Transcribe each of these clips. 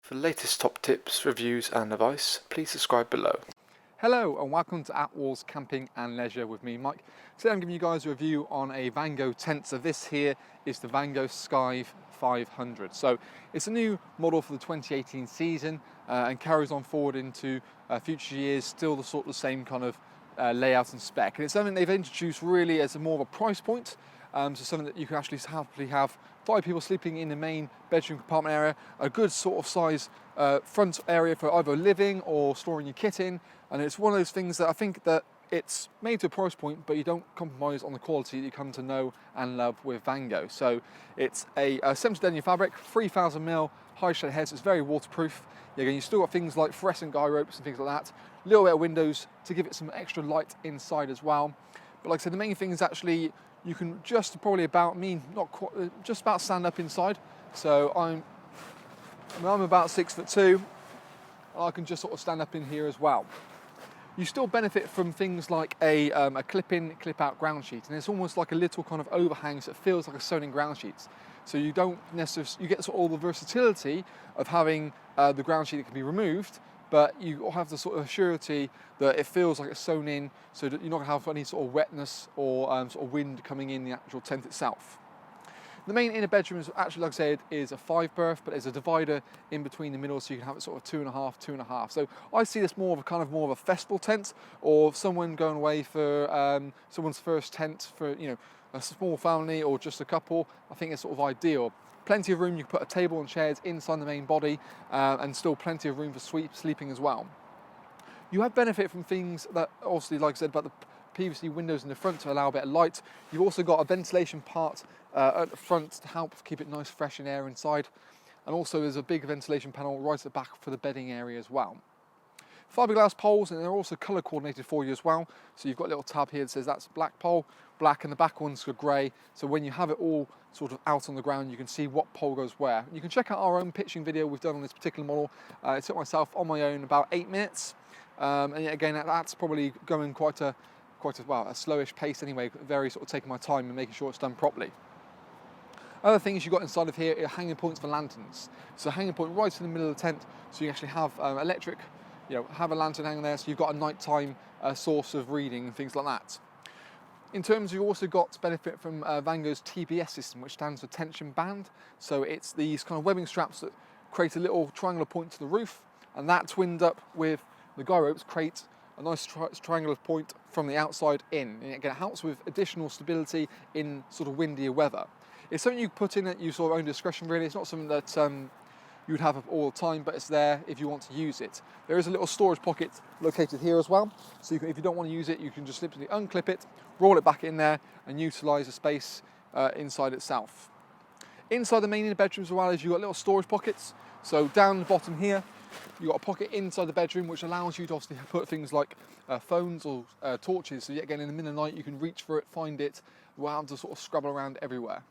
For the latest top tips, reviews and advice, please subscribe below. Hello and welcome to Attwoolls Camping and Leisure with me, Mike. Today I'm giving you guys a review on a Vango tent. So this here is the Vango Skye 500. So it's a new model for the 2018 season and carries on forward into future years, still the sort of same kind of layout and spec. And it's something they've introduced really as more of a price point. So something that you can actually happily have 5 people sleeping in the main bedroom compartment area, a good sort of size front area for either living or storing your kit in. And it's one of those things that I think that it's made to a price point, but you don't compromise on the quality that you come to know and love with Vango. So it's a 70 denier fabric, 3000 mil high shed heads. It's very waterproof. Again, you still got things like fluorescent guy ropes and things like that. A little bit of windows to give it some extra light inside as well. But like I said, the main thing is actually you can just probably about just about stand up inside. So I'm about 6'2", I can just sort of stand up in here as well. You still benefit from things like a clip-in, clip-out ground sheet, and it's almost like a little kind of overhang, so it feels like a sewn-in ground sheet. So you don't necessarily, you get sort of all the versatility of having the ground sheet that can be removed, but you have the sort of surety that it feels like it's sewn in, so that you're not going to have any sort of wetness or sort of wind coming in the actual tent itself. The main inner bedroom is actually, like I said, is a 5-berth, but there's a divider in between the middle, so you can have it sort of 2.5. So I see this more of a festival tent, or someone going away for someone's first tent for a small family or just a couple. I think it's sort of ideal. Plenty of room. You can put a table and chairs inside the main body, and still plenty of room for sleeping as well. You have benefit from things that, obviously, like I said, about the PVC windows in the front to allow a bit of light. You've also got a ventilation part at the front to help keep it nice, fresh and air inside. And also there's a big ventilation panel right at the back for the bedding area as well. Fiberglass poles, and they're also colour coordinated for you as well. So you've got a little tab here that says that's black pole, black, and the back ones are grey. So when you have it all sort of out on the ground, you can see what pole goes where. You can check out our own pitching video we've done on this particular model. It took myself on my own about 8 minutes. And again, that's probably going quite a slowish pace anyway, very sort of taking my time and making sure it's done properly. Other things you've got inside of here are hanging points for lanterns. So a hanging point right in the middle of the tent, so you actually have electric, have a lantern hanging there, so you've got a nighttime source of reading and things like that. In terms, you've also got benefit from Vango's TBS system, which stands for tension band. So it's these kind of webbing straps that create a little triangular point to the roof, and that twinned up with the guy ropes create a nice triangular point from the outside in. And again, it helps with additional stability in sort of windier weather. It's something you put in at your sort of own discretion really. It's not something that you would have all the time, but it's there if you want to use it. There is a little storage pocket located here as well. So you can, if you don't want to use it, you can just simply unclip it, roll it back in there and utilise the space inside itself. Inside the main inner bedroom as well, you've got little storage pockets. So down the bottom here, you've got a pocket inside the bedroom which allows you to obviously put things like phones or torches, so yet again in the middle of the night you can reach for it, find it, without having to sort of scrabble around everywhere.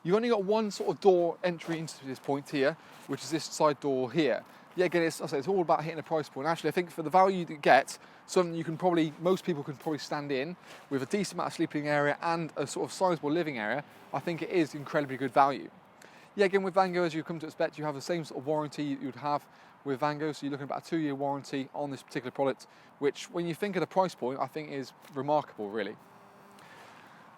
You've only got one sort of door entry into this point here, which is this side door here. Yeah, again, it's all about hitting a price point. Actually, I think for the value you get, something most people can probably stand in with a decent amount of sleeping area and a sort of sizable living area. I think it is incredibly good value. Yeah, again, with Vango, as you come to expect, you have the same sort of warranty you would have with Vango, so you're looking at about a 2-year warranty on this particular product, which, when you think of the price point, I think is remarkable, really.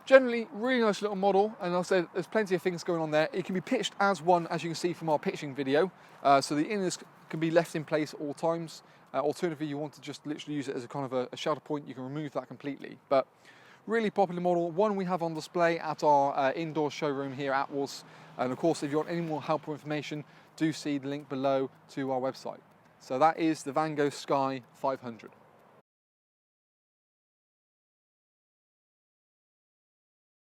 Generally, really nice little model, and as I said, there's plenty of things going on there. It can be pitched as one, as you can see from our pitching video, so the inners can be left in place at all times. Alternatively, you want to just literally use it as a kind of a shelter point, you can remove that completely. But really popular model, one we have on display at our indoor showroom here at Attwoolls. And of course, if you want any more help or information, do see the link below to our website. So that is the Vango Skye 500.